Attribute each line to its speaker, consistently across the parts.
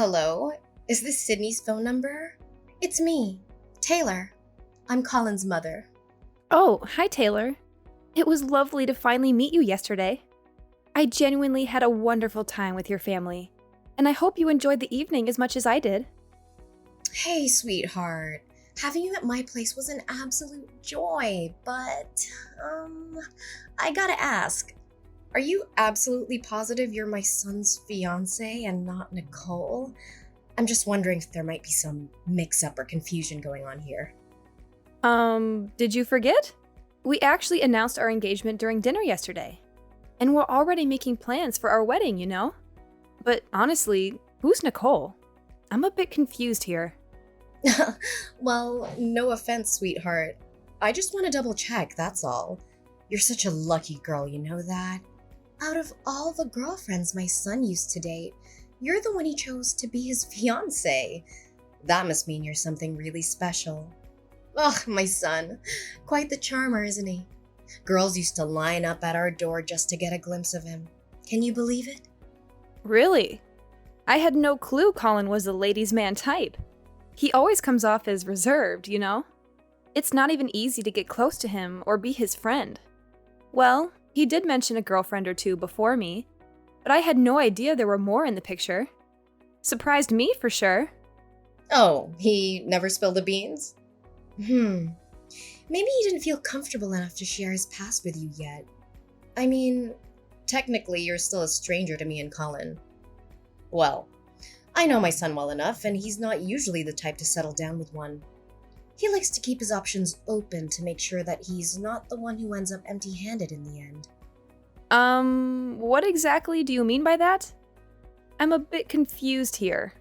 Speaker 1: Hello? Is this Sydney's phone number? It's me, Taylor. I'm Colin's mother.
Speaker 2: Oh, hi, Taylor. It was lovely to finally meet you yesterday. I genuinely had a wonderful time with your family, and I hope you enjoyed the evening as much as I did.
Speaker 1: Hey, sweetheart. Having you at my place was an absolute joy, but, I gotta ask, are you absolutely positive you're my son's fiance and not Nicole? I'm just wondering if there might be some mix-up or confusion going on here.
Speaker 2: Did you forget? We actually announced our engagement during dinner yesterday, and we're already making plans for our wedding, you know? But honestly, who's Nicole? I'm a bit confused here.
Speaker 1: Well, no offense, sweetheart. I just want to double check, that's all. You're such a lucky girl, you know that? Out of all the girlfriends my son used to date, you're the one he chose to be his fiance. That must mean you're something really special. Ugh, my son. Quite the charmer, isn't he? Girls used to line up at our door just to get a glimpse of him. Can you believe it?
Speaker 2: Really? I had no clue Colin was a ladies' man type. He always comes off as reserved, you know? It's not even easy to get close to him or be his friend. Well, he did mention a girlfriend or two before me, but I had no idea there were more in the picture. Surprised me for sure.
Speaker 1: Oh, he never spilled the beans? Maybe he didn't feel comfortable enough to share his past with you yet. I mean, technically you're still a stranger to me and Colin. Well, I know my son well enough, and he's not usually the type to settle down with one. He likes to keep his options open to make sure that he's not the one who ends up empty-handed in the end.
Speaker 2: What exactly do you mean by that? I'm a bit confused here.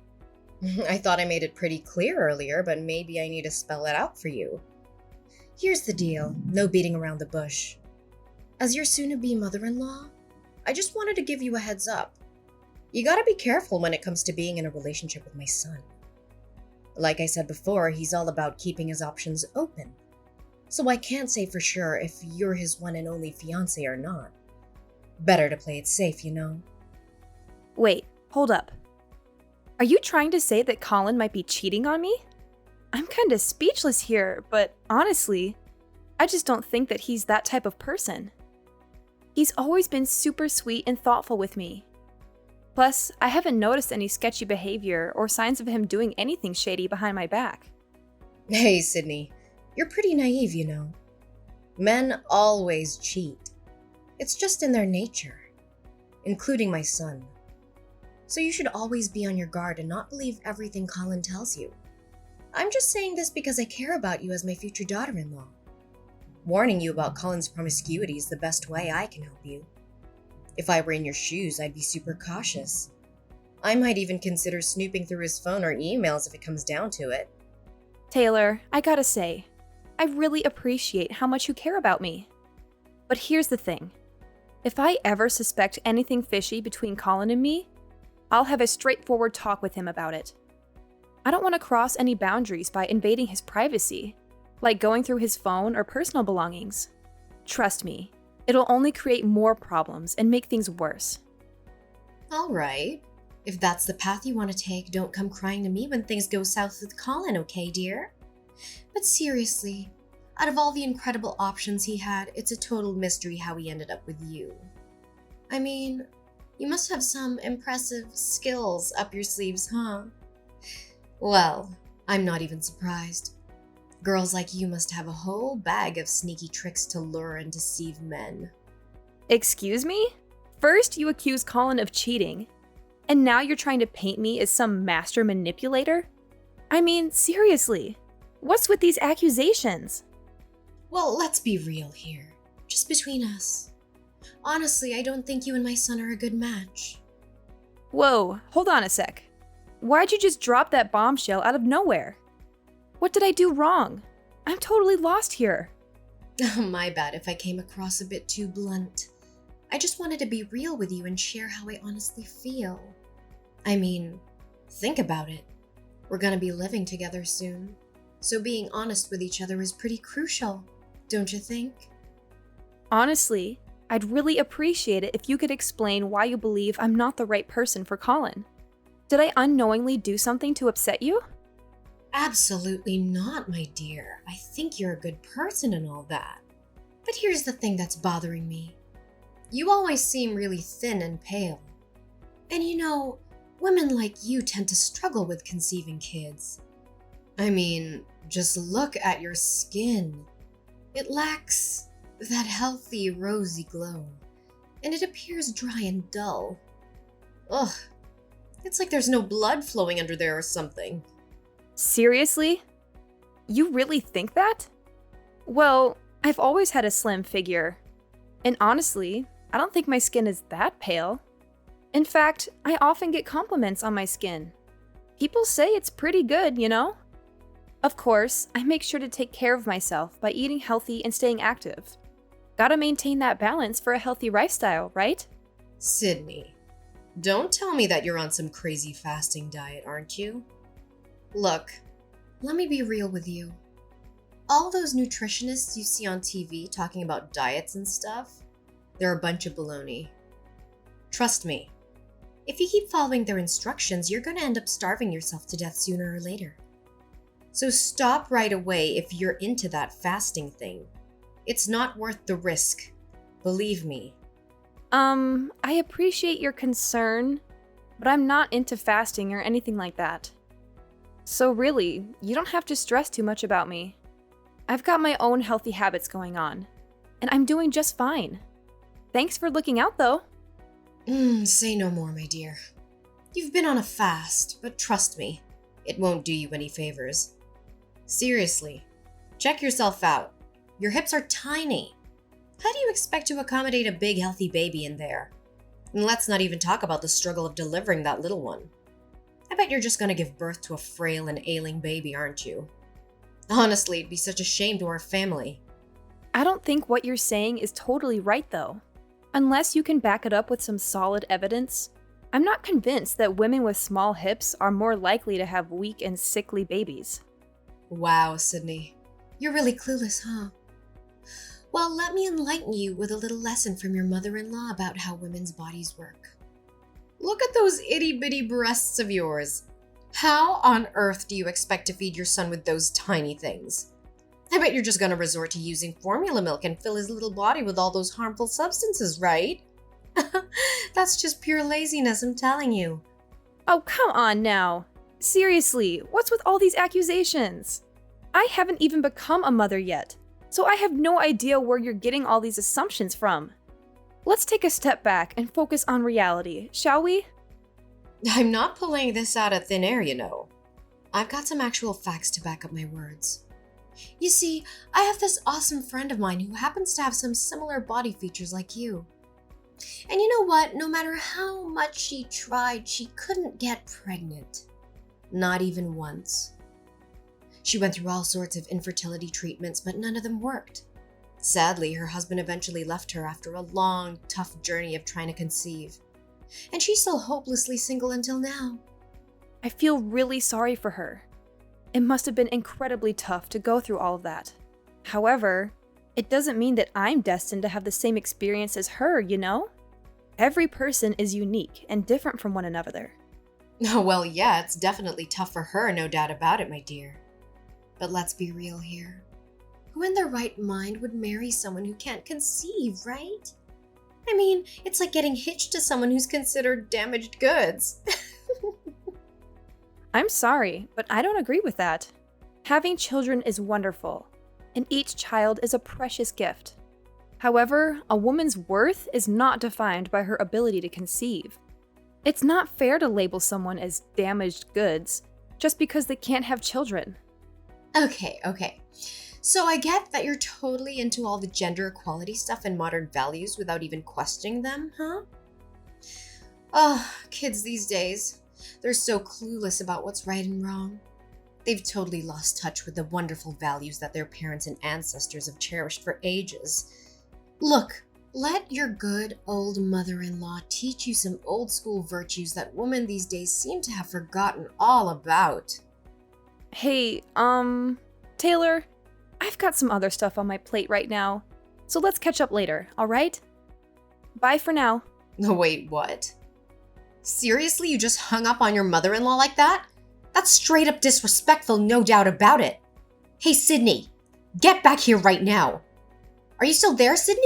Speaker 1: I thought I made it pretty clear earlier, but maybe I need to spell it out for you. Here's the deal, no beating around the bush. As your soon-to-be mother-in-law, I just wanted to give you a heads up. You gotta be careful when it comes to being in a relationship with my son. Like I said before, he's all about keeping his options open. So I can't say for sure if you're his one and only fiancé or not. Better to play it safe, you know?
Speaker 2: Wait, hold up. Are you trying to say that Colin might be cheating on me? I'm kinda speechless here, but honestly, I just don't think that he's that type of person. He's always been super sweet and thoughtful with me. Plus, I haven't noticed any sketchy behavior or signs of him doing anything shady behind my back.
Speaker 1: Hey, Sydney, you're pretty naive, you know. Men always cheat. It's just in their nature, including my son. So you should always be on your guard and not believe everything Colin tells you. I'm just saying this because I care about you as my future daughter-in-law. Warning you about Colin's promiscuity is the best way I can help you. If I were in your shoes, I'd be super cautious. I might even consider snooping through his phone or emails if it comes down to it.
Speaker 2: Taylor, I gotta say, I really appreciate how much you care about me. But here's the thing. If I ever suspect anything fishy between Colin and me, I'll have a straightforward talk with him about it. I don't want to cross any boundaries by invading his privacy, like going through his phone or personal belongings. Trust me, it'll only create more problems and make things worse.
Speaker 1: All right. If that's the path you want to take, don't come crying to me when things go south with Colin, okay, dear? But seriously, out of all the incredible options he had, it's a total mystery how he ended up with you. I mean, you must have some impressive skills up your sleeves, huh? Well, I'm not even surprised. Girls like you must have a whole bag of sneaky tricks to lure and deceive men.
Speaker 2: Excuse me? First you accuse Colin of cheating, and now you're trying to paint me as some master manipulator? I mean, seriously, what's with these accusations?
Speaker 1: Well, let's be real here. Just between us. Honestly, I don't think you and my son are a good match.
Speaker 2: Whoa, hold on a sec. Why'd you just drop that bombshell out of nowhere? What did I do wrong? I'm totally lost here.
Speaker 1: My bad if I came across a bit too blunt. I just wanted to be real with you and share how I honestly feel. I mean, think about it. We're gonna be living together soon, so being honest with each other is pretty crucial, don't you think?
Speaker 2: Honestly, I'd really appreciate it if you could explain why you believe I'm not the right person for Colin. Did I unknowingly do something to upset you?
Speaker 1: Absolutely not, my dear. I think you're a good person and all that. But here's the thing that's bothering me. You always seem really thin and pale. And women like you tend to struggle with conceiving kids. I mean, just look at your skin. It lacks that healthy, rosy glow, and it appears dry and dull. Ugh, it's like there's no blood flowing under there or something.
Speaker 2: Seriously? You really think that? Well, I've always had a slim figure. And honestly, I don't think my skin is that pale. In fact, I often get compliments on my skin. People say it's pretty good, you know? Of course, I make sure to take care of myself by eating healthy and staying active. Gotta maintain that balance for a healthy lifestyle, right?
Speaker 1: Sydney, don't tell me that you're on some crazy fasting diet, aren't you? Look, let me be real with you. All those nutritionists you see on TV talking about diets and stuff, they're a bunch of baloney. Trust me, if you keep following their instructions, you're gonna end up starving yourself to death sooner or later. So stop right away if you're into that fasting thing. It's not worth the risk. Believe me.
Speaker 2: I appreciate your concern, but I'm not into fasting or anything like that. So really, you don't have to stress too much about me. I've got my own healthy habits going on, and I'm doing just fine. Thanks for looking out, though.
Speaker 1: Say no more, my dear. You've been on a fast, but trust me, it won't do you any favors. Seriously, check yourself out. Your hips are tiny. How do you expect to accommodate a big, healthy baby in there? And let's not even talk about the struggle of delivering that little one. I bet you're just gonna give birth to a frail and ailing baby, aren't you? Honestly, it'd be such a shame to our family.
Speaker 2: I don't think what you're saying is totally right, though. Unless you can back it up with some solid evidence, I'm not convinced that women with small hips are more likely to have weak and sickly babies.
Speaker 1: Wow, Sydney. You're really clueless, huh? Well, let me enlighten you with a little lesson from your mother-in-law about how women's bodies work. Look at those itty-bitty breasts of yours. How on earth do you expect to feed your son with those tiny things? I bet you're just gonna resort to using formula milk and fill his little body with all those harmful substances, right? That's just pure laziness, I'm telling you.
Speaker 2: Oh, come on now. Seriously, what's with all these accusations? I haven't even become a mother yet, so I have no idea where you're getting all these assumptions from. Let's take a step back and focus on reality, shall we?
Speaker 1: I'm not pulling this out of thin air, I've got some actual facts to back up my words. You see, I have this awesome friend of mine who happens to have some similar body features like you. And you know what? No matter how much she tried, she couldn't get pregnant. Not even once. She went through all sorts of infertility treatments, but none of them worked. Sadly, her husband eventually left her after a long, tough journey of trying to conceive. And she's still hopelessly single until now.
Speaker 2: I feel really sorry for her. It must have been incredibly tough to go through all of that. However, it doesn't mean that I'm destined to have the same experience as her, you know? Every person is unique and different from one another.
Speaker 1: Oh, well, yeah, it's definitely tough for her, no doubt about it, my dear. But let's be real here. Who in their right mind would marry someone who can't conceive, right? I mean, it's like getting hitched to someone who's considered damaged goods.
Speaker 2: I'm sorry, but I don't agree with that. Having children is wonderful, and each child is a precious gift. However, a woman's worth is not defined by her ability to conceive. It's not fair to label someone as damaged goods just because they can't have children.
Speaker 1: Okay. So I get that you're totally into all the gender equality stuff and modern values without even questioning them, huh? Oh, kids these days. They're so clueless about what's right and wrong. They've totally lost touch with the wonderful values that their parents and ancestors have cherished for ages. Look, let your good old mother-in-law teach you some old school virtues that women these days seem to have forgotten all about.
Speaker 2: Hey, Taylor, I've got some other stuff on my plate right now, so let's catch up later, alright? Bye for now.
Speaker 1: Wait, what? Seriously, you just hung up on your mother-in-law like that? That's straight up disrespectful, no doubt about it. Hey, Sydney, get back here right now. Are you still there, Sydney?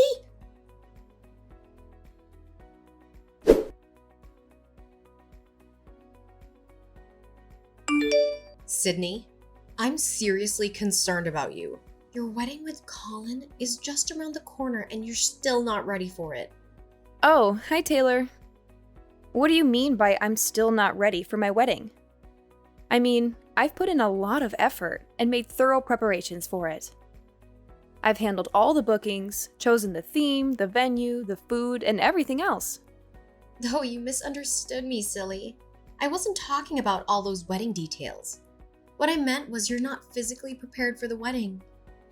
Speaker 1: Sydney, I'm seriously concerned about you. Your wedding with Colin is just around the corner and you're still not ready for it.
Speaker 2: Oh, hi Taylor. What do you mean by I'm still not ready for my wedding? I mean, I've put in a lot of effort and made thorough preparations for it. I've handled all the bookings, chosen the theme, the venue, the food, and everything else.
Speaker 1: Oh, you misunderstood me, silly. I wasn't talking about all those wedding details. What I meant was you're not physically prepared for the wedding.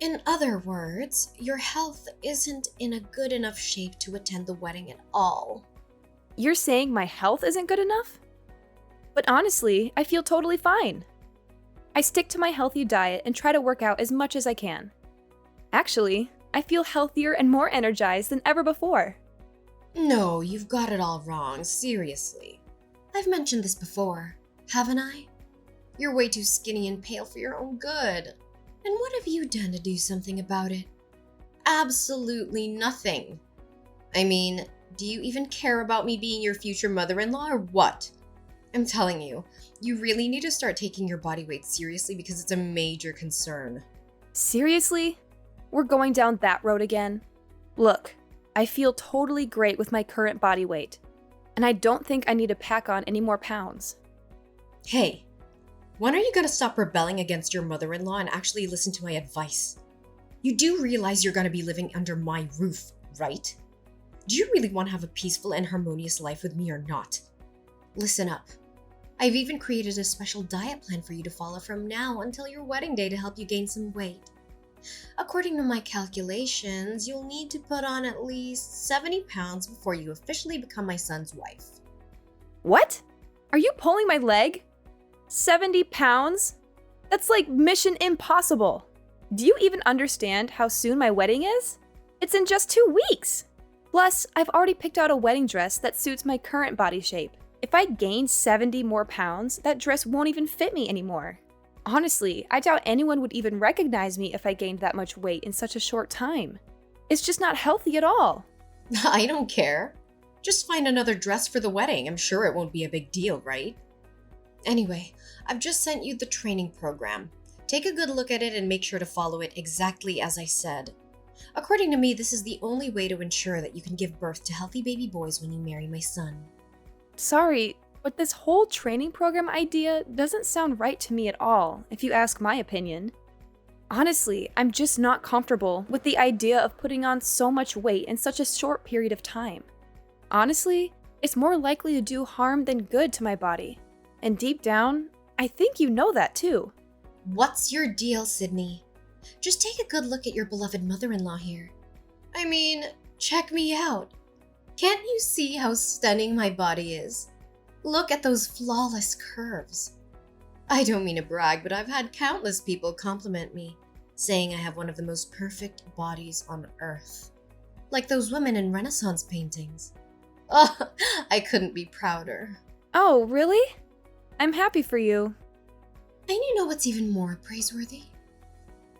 Speaker 1: In other words, your health isn't in a good enough shape to attend the wedding at all.
Speaker 2: You're saying my health isn't good enough? But honestly, I feel totally fine. I stick to my healthy diet and try to work out as much as I can. Actually, I feel healthier and more energized than ever before.
Speaker 1: No, you've got it all wrong, seriously. I've mentioned this before, haven't I? You're way too skinny and pale for your own good. And what have you done to do something about it? Absolutely nothing. I mean, do you even care about me being your future mother-in-law or what? I'm telling you, you really need to start taking your body weight seriously because it's a major concern.
Speaker 2: Seriously? We're going down that road again? Look, I feel totally great with my current body weight, and I don't think I need to pack on any more pounds.
Speaker 1: Hey, when are you going to stop rebelling against your mother-in-law and actually listen to my advice? You do realize you're going to be living under my roof, right? Do you really want to have a peaceful and harmonious life with me or not? Listen up. I've even created a special diet plan for you to follow from now until your wedding day to help you gain some weight. According to my calculations, you'll need to put on at least 70 pounds before you officially become my son's wife.
Speaker 2: What? Are you pulling my leg? 70 pounds? That's like mission impossible. Do you even understand how soon my wedding is? It's in just 2 weeks. Plus, I've already picked out a wedding dress that suits my current body shape. If I gain 70 more pounds, that dress won't even fit me anymore. Honestly, I doubt anyone would even recognize me if I gained that much weight in such a short time. It's just not healthy at all.
Speaker 1: I don't care. Just find another dress for the wedding. I'm sure it won't be a big deal, right? Anyway, I've just sent you the training program. Take a good look at it and make sure to follow it exactly as I said. According to me, this is the only way to ensure that you can give birth to healthy baby boys when you marry my son.
Speaker 2: Sorry, but this whole training program idea doesn't sound right to me at all, if you ask my opinion. Honestly, I'm just not comfortable with the idea of putting on so much weight in such a short period of time. Honestly, it's more likely to do harm than good to my body. And deep down, I think you know that too.
Speaker 1: What's your deal, Sydney? Just take a good look at your beloved mother-in-law here. I mean, check me out. Can't you see how stunning my body is? Look at those flawless curves. I don't mean to brag, but I've had countless people compliment me, saying I have one of the most perfect bodies on earth. Like those women in Renaissance paintings. Oh, I couldn't be prouder.
Speaker 2: Oh, really? I'm happy for you.
Speaker 1: And you know what's even more praiseworthy?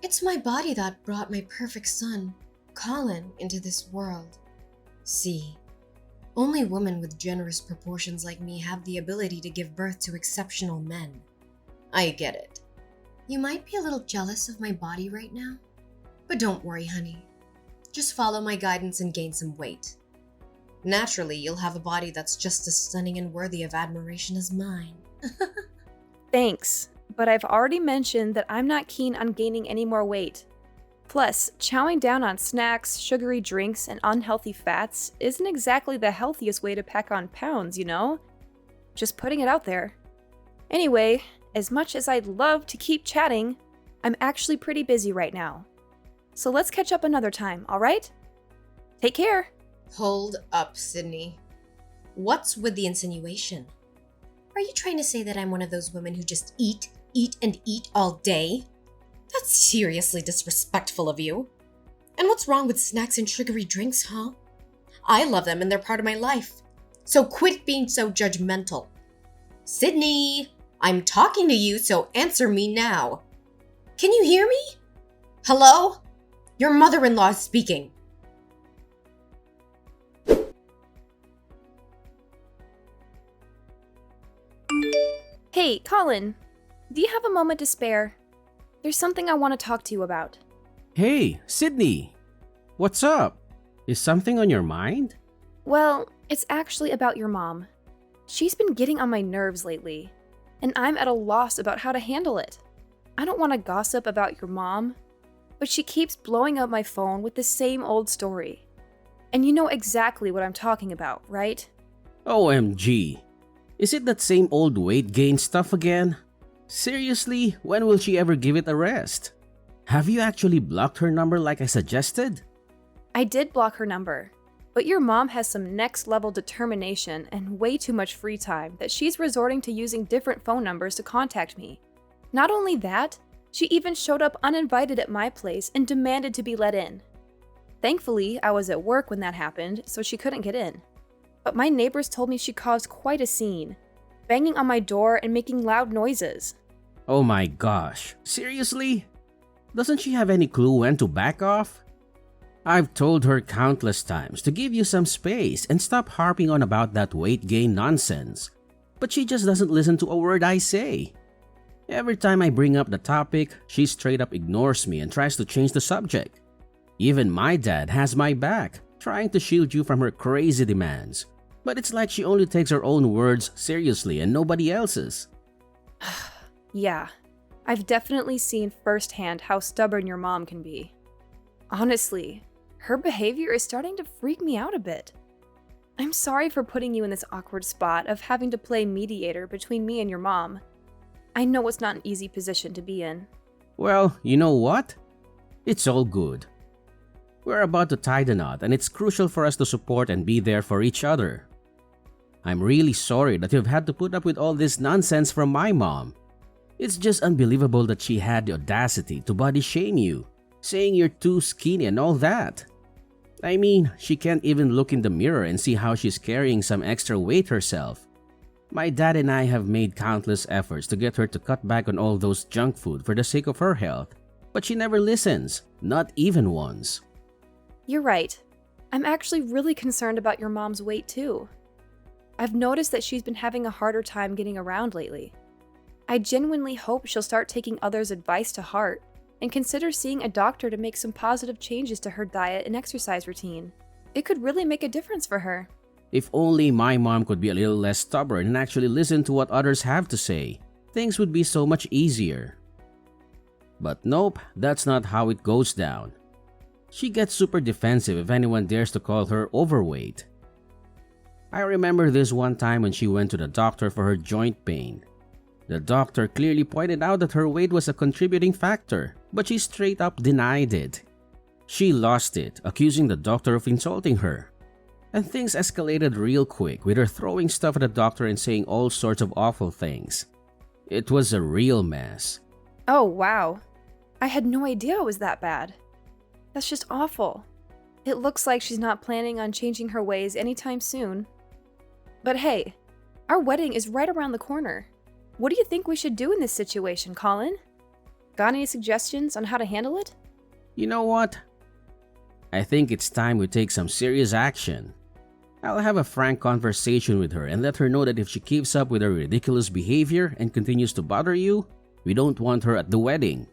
Speaker 1: It's my body that brought my perfect son, Colin, into this world. See, only women with generous proportions like me have the ability to give birth to exceptional men. I get it. You might be a little jealous of my body right now, but don't worry, honey. Just follow my guidance and gain some weight. Naturally, you'll have a body that's just as stunning and worthy of admiration as mine.
Speaker 2: Thanks, but I've already mentioned that I'm not keen on gaining any more weight. Plus, chowing down on snacks, sugary drinks, and unhealthy fats isn't exactly the healthiest way to pack on pounds, you know? Just putting it out there. Anyway, as much as I'd love to keep chatting, I'm actually pretty busy right now. So let's catch up another time, alright? Take care!
Speaker 1: Hold up, Sydney. What's with the insinuation? Are you trying to say that I'm one of those women who just eat, and eat all day? That's seriously disrespectful of you. And what's wrong with snacks and sugary drinks, huh? I love them and they're part of my life. So quit being so judgmental. Sydney, I'm talking to you, so answer me now. Can you hear me? Hello? Your mother-in-law is speaking.
Speaker 2: Hey, Colin, do you have a moment to spare? There's something I want to talk to you about.
Speaker 3: Hey, Sydney! What's up? Is something on your mind?
Speaker 2: Well, it's actually about your mom. She's been getting on my nerves lately, and I'm at a loss about how to handle it. I don't want to gossip about your mom, but she keeps blowing up my phone with the same old story. And you know exactly what I'm talking about, right?
Speaker 3: OMG! Is it that same old weight gain stuff again? Seriously, when will she ever give it a rest? Have you actually blocked her number like I suggested?
Speaker 2: I did block her number, but your mom has some next level determination and way too much free time that she's resorting to using different phone numbers to contact me. Not only that, she even showed up uninvited at my place and demanded to be let in. Thankfully, I was at work when that happened, so she couldn't get in. But my neighbors told me she caused quite a scene, banging on my door and making loud noises.
Speaker 3: Oh my gosh, seriously? Doesn't she have any clue when to back off? I've told her countless times to give you some space and stop harping on about that weight gain nonsense, but she just doesn't listen to a word I say. Every time I bring up the topic, she straight up ignores me and tries to change the subject. Even my dad has my back, trying to shield you from her crazy demands. But it's like she only takes her own words seriously and nobody else's.
Speaker 2: Yeah, I've definitely seen firsthand how stubborn your mom can be. Honestly, her behavior is starting to freak me out a bit. I'm sorry for putting you in this awkward spot of having to play mediator between me and your mom. I know it's not an easy position to be in.
Speaker 3: Well, you know what? It's all good. We're about to tie the knot and it's crucial for us to support and be there for each other. I'm really sorry that you've had to put up with all this nonsense from my mom. It's just unbelievable that she had the audacity to body shame you, saying you're too skinny and all that. I mean, she can't even look in the mirror and see how she's carrying some extra weight herself. My dad and I have made countless efforts to get her to cut back on all those junk food for the sake of her health, but she never listens, not even once.
Speaker 2: You're right. I'm actually really concerned about your mom's weight too. I've noticed that she's been having a harder time getting around lately. I genuinely hope she'll start taking others' advice to heart and consider seeing a doctor to make some positive changes to her diet and exercise routine. It could really make a difference for her.
Speaker 3: If only my mom could be a little less stubborn and actually listen to what others have to say, things would be so much easier. But nope, that's not how it goes down. She gets super defensive if anyone dares to call her overweight. I remember this one time when she went to the doctor for her joint pain. The doctor clearly pointed out that her weight was a contributing factor, but she straight up denied it. She lost it, accusing the doctor of insulting her. And things escalated real quick with her throwing stuff at the doctor and saying all sorts of awful things. It was a real mess.
Speaker 2: Oh, wow. I had no idea it was that bad. That's just awful. It looks like she's not planning on changing her ways anytime soon. But hey, our wedding is right around the corner. What do you think we should do in this situation, Colin? Got any suggestions on how to handle it?
Speaker 3: You know what? I think it's time we take some serious action. I'll have a frank conversation with her and let her know that if she keeps up with her ridiculous behavior and continues to bother you, we don't want her at the wedding.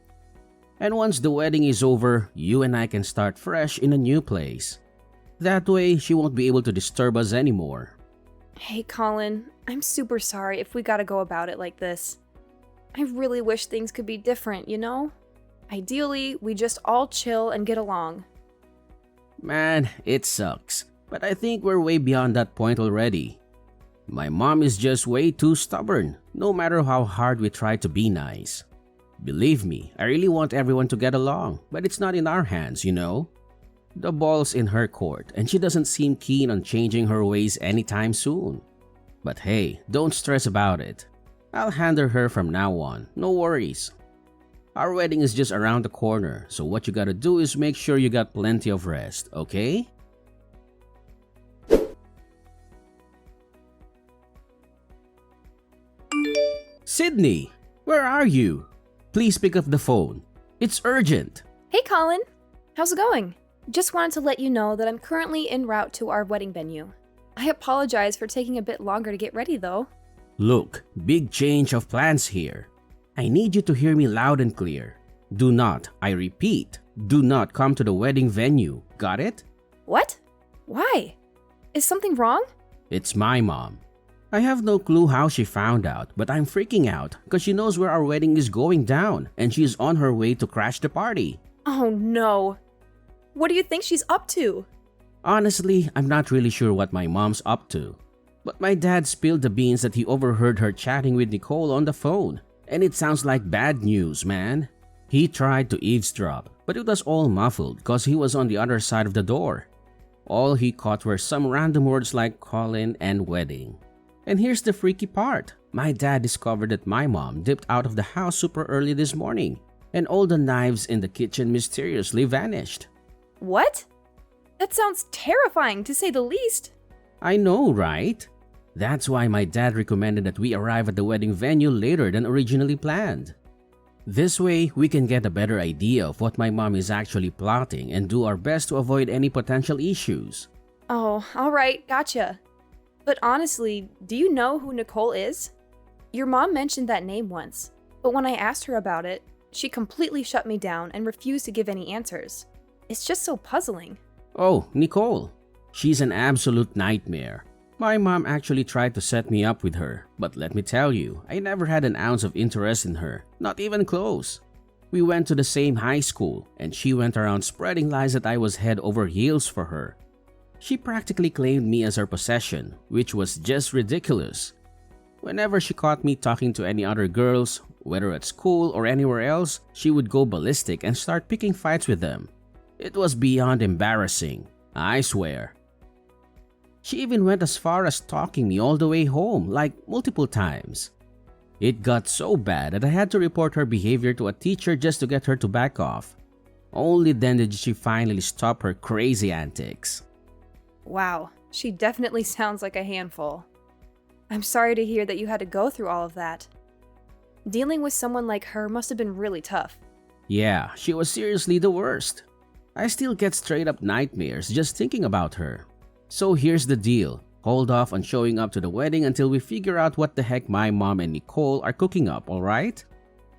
Speaker 3: And once the wedding is over, you and I can start fresh in a new place. That way, she won't be able to disturb us anymore.
Speaker 2: Hey, Colin, I'm super sorry if we gotta go about it like this. I really wish things could be different, you know? Ideally, we just all chill and get along.
Speaker 3: Man, it sucks, but I think we're way beyond that point already. My mom is just way too stubborn, no matter how hard we try to be nice. Believe me, I really want everyone to get along, but it's not in our hands, you know? The ball's in her court, and she doesn't seem keen on changing her ways anytime soon. But hey, don't stress about it. I'll handle her from now on, no worries. Our wedding is just around the corner, so what you gotta do is make sure you got plenty of rest, okay? Sydney, where are you? Please pick up the phone. It's urgent.
Speaker 2: Hey, Colin. How's it going? Just wanted to let you know that I'm currently en route to our wedding venue. I apologize for taking a bit longer to get ready, though.
Speaker 3: Look, big change of plans here. I need you to hear me loud and clear. Do not, I repeat, do not come to the wedding venue. Got it?
Speaker 2: What? Why? Is something wrong?
Speaker 3: It's my mom. I have no clue how she found out, but I'm freaking out because she knows where our wedding is going down and she is on her way to crash the party.
Speaker 2: Oh no. What do you think she's up to?
Speaker 3: Honestly, I'm not really sure what my mom's up to. But my dad spilled the beans that he overheard her chatting with Nicole on the phone. And it sounds like bad news, man. He tried to eavesdrop, but it was all muffled because he was on the other side of the door. All he caught were some random words like Colin and wedding. And here's the freaky part. My dad discovered that my mom dipped out of the house super early this morning, and all the knives in the kitchen mysteriously vanished.
Speaker 2: What? That sounds terrifying, to say the least.
Speaker 3: I know, right? That's why my dad recommended that we arrive at the wedding venue later than originally planned. This way, we can get a better idea of what my mom is actually plotting and do our best to avoid any potential issues.
Speaker 2: Oh, alright, gotcha. But honestly, do you know who Nicole is? Your mom mentioned that name once, but when I asked her about it, she completely shut me down and refused to give any answers. It's just so puzzling.
Speaker 3: Oh, Nicole. She's an absolute nightmare. My mom actually tried to set me up with her, but let me tell you, I never had an ounce of interest in her, not even close. We went to the same high school, and she went around spreading lies that I was head over heels for her. She practically claimed me as her possession, which was just ridiculous. Whenever she caught me talking to any other girls, whether at school or anywhere else, she would go ballistic and start picking fights with them. It was beyond embarrassing, I swear. She even went as far as stalking me all the way home, like multiple times. It got so bad that I had to report her behavior to a teacher just to get her to back off. Only then did she finally stop her crazy antics.
Speaker 2: Wow, she definitely sounds like a handful. I'm sorry to hear that you had to go through all of that. Dealing with someone like her must have been really tough.
Speaker 3: Yeah, she was seriously the worst. I still get straight up nightmares just thinking about her. So here's the deal. Hold off on showing up to the wedding until we figure out what the heck my mom and Nicole are cooking up, alright?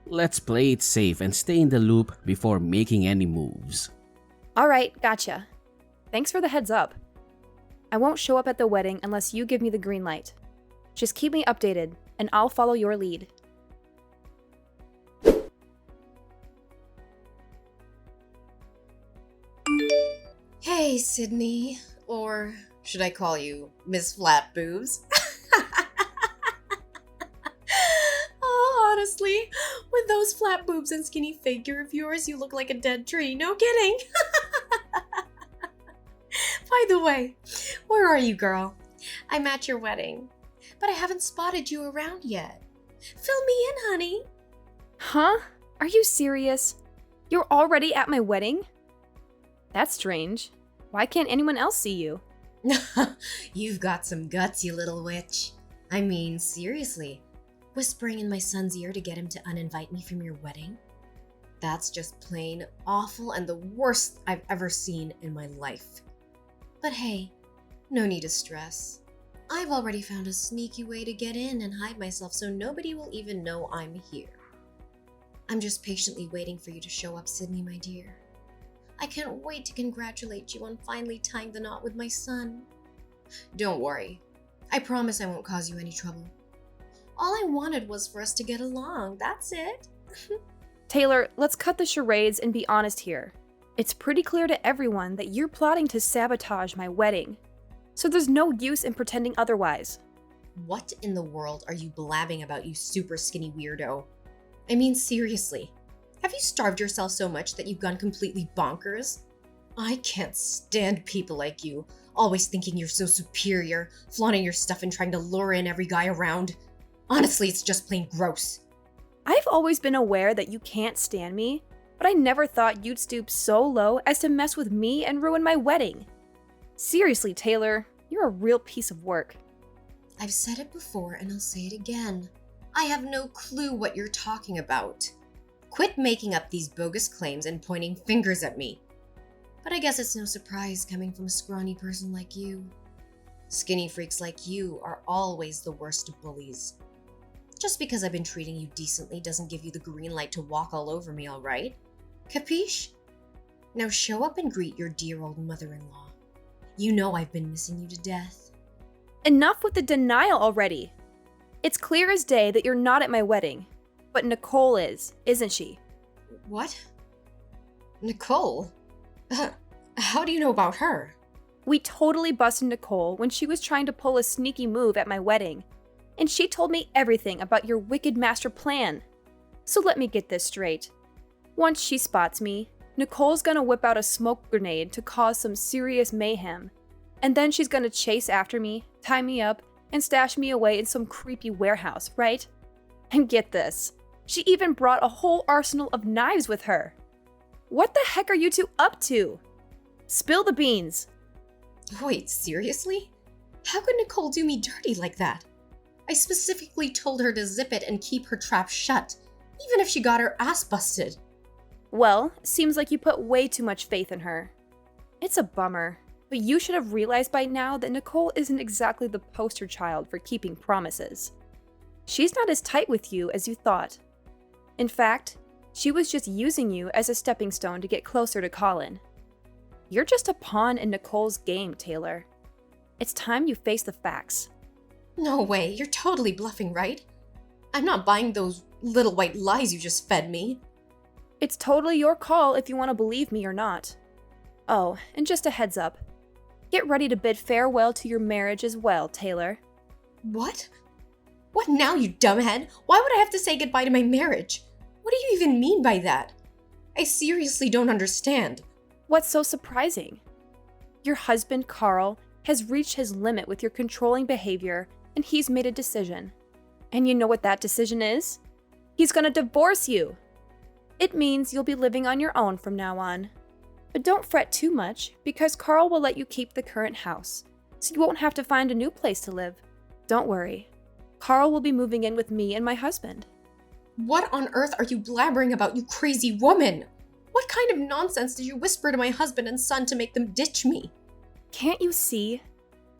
Speaker 3: Let's play it safe and stay in the loop before making any moves.
Speaker 2: Alright, gotcha. Thanks for the heads up. I won't show up at the wedding unless you give me the green light. Just keep me updated, and I'll follow your lead.
Speaker 1: Hey, Sydney. Or should I call you Miss Flat Boobs? Oh, honestly, with those flat boobs and skinny figure of yours, you look like a dead tree. No kidding. By the way, where are you, girl? I'm at your wedding, but I haven't spotted you around yet. Fill me in, honey.
Speaker 2: Huh? Are you serious? You're already at my wedding? That's strange. Why can't anyone else see you?
Speaker 1: You've got some guts, you little witch. I mean, seriously. Whispering in my son's ear to get him to uninvite me from your wedding? That's just plain awful and the worst I've ever seen in my life. But hey, no need to stress. I've already found a sneaky way to get in and hide myself so nobody will even know I'm here. I'm just patiently waiting for you to show up, Sydney, my dear. I can't wait to congratulate you on finally tying the knot with my son. Don't worry. I promise I won't cause you any trouble. All I wanted was for us to get along. That's it.
Speaker 2: Taylor, let's cut the charades and be honest here. It's pretty clear to everyone that you're plotting to sabotage my wedding. So there's no use in pretending otherwise.
Speaker 1: What in the world are you blabbing about, you super skinny weirdo? I mean, seriously. Have you starved yourself so much that you've gone completely bonkers? I can't stand people like you, always thinking you're so superior, flaunting your stuff and trying to lure in every guy around. Honestly, it's just plain gross.
Speaker 2: I've always been aware that you can't stand me, but I never thought you'd stoop so low as to mess with me and ruin my wedding. Seriously, Taylor, you're a real piece of work.
Speaker 1: I've said it before and I'll say it again. I have no clue what you're talking about. Quit making up these bogus claims and pointing fingers at me. But I guess it's no surprise coming from a scrawny person like you. Skinny freaks like you are always the worst bullies. Just because I've been treating you decently doesn't give you the green light to walk all over me, all right? Capiche? Now show up and greet your dear old mother-in-law. You know I've been missing you to death.
Speaker 2: Enough with the denial already. It's clear as day that you're not at my wedding, but Nicole is, isn't she?
Speaker 1: What? Nicole? How do you know about her?
Speaker 2: We totally busted Nicole when she was trying to pull a sneaky move at my wedding, and she told me everything about your wicked master plan. So let me get this straight. Once she spots me, Nicole's gonna whip out a smoke grenade to cause some serious mayhem, and then she's gonna chase after me, tie me up, and stash me away in some creepy warehouse, right? And get this, she even brought a whole arsenal of knives with her. What the heck are you two up to? Spill the beans.
Speaker 1: Wait, seriously? How could Nicole do me dirty like that? I specifically told her to zip it and keep her trap shut, even if she got her ass busted.
Speaker 2: Well, seems like you put way too much faith in her. It's a bummer, but you should have realized by now that Nicole isn't exactly the poster child for keeping promises. She's not as tight with you as you thought. In fact, she was just using you as a stepping stone to get closer to Colin. You're just a pawn in Nicole's game, Taylor. It's time you face the facts.
Speaker 1: No way, you're totally bluffing, right? I'm not buying those little white lies you just fed me.
Speaker 2: It's totally your call if you want to believe me or not. Oh, and just a heads up. Get ready to bid farewell to your marriage as well, Taylor.
Speaker 1: What? What now, you dumbhead? Why would I have to say goodbye to my marriage? What do you even mean by that? I seriously don't understand.
Speaker 2: What's so surprising? Your husband, Carl, has reached his limit with your controlling behavior, and he's made a decision. And you know what that decision is? He's gonna divorce you! It means you'll be living on your own from now on. But don't fret too much, because Carl will let you keep the current house, so you won't have to find a new place to live. Don't worry. Carl will be moving in with me and my husband.
Speaker 1: What on earth are you blabbering about, you crazy woman? What kind of nonsense did you whisper to my husband and son to make them ditch me?
Speaker 2: Can't you see?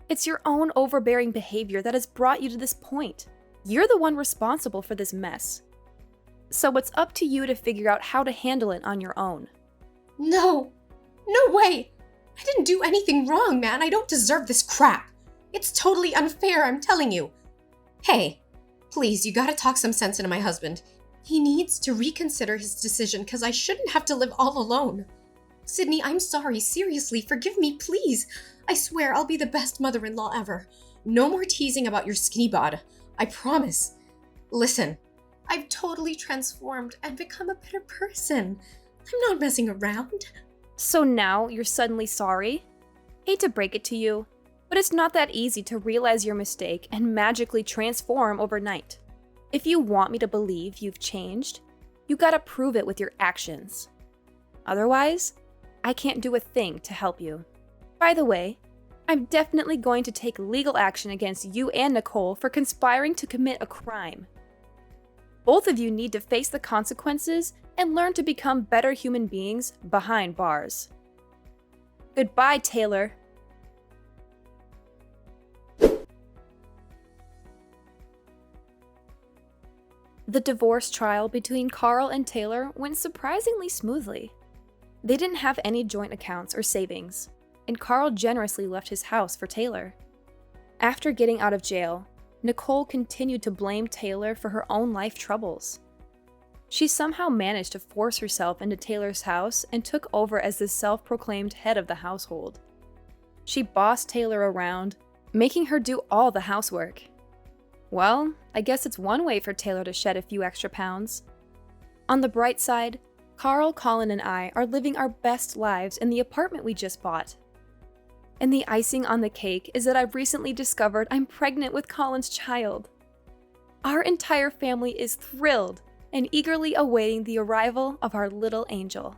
Speaker 2: It's your own overbearing behavior that has brought you to this point. You're the one responsible for this mess. So it's up to you to figure out how to handle it on your own.
Speaker 1: No! No way! I didn't do anything wrong, man. I don't deserve this crap. It's totally unfair, I'm telling you. Hey, please, you gotta talk some sense into my husband. He needs to reconsider his decision because I shouldn't have to live all alone. Sydney, I'm sorry. Seriously, forgive me, please. I swear I'll be the best mother-in-law ever. No more teasing about your skinny bod. I promise. Listen, I've totally transformed and become a better person. I'm not messing around.
Speaker 2: So now you're suddenly sorry? Hate to break it to you, but it's not that easy to realize your mistake and magically transform overnight. If you want me to believe you've changed, you gotta prove it with your actions. Otherwise, I can't do a thing to help you. By the way, I'm definitely going to take legal action against you and Nicole for conspiring to commit a crime. Both of you need to face the consequences and learn to become better human beings behind bars. Goodbye, Taylor. The divorce trial between Carl and Taylor went surprisingly smoothly. They didn't have any joint accounts or savings, and Carl generously left his house for Taylor. After getting out of jail, Nicole continued to blame Taylor for her own life troubles. She somehow managed to force herself into Taylor's house and took over as the self-proclaimed head of the household. She bossed Taylor around, making her do all the housework. Well, I guess it's one way for Taylor to shed a few extra pounds. On the bright side, Carl, Colin, and I are living our best lives in the apartment we just bought. And the icing on the cake is that I've recently discovered I'm pregnant with Colin's child. Our entire family is thrilled and eagerly awaiting the arrival of our little angel.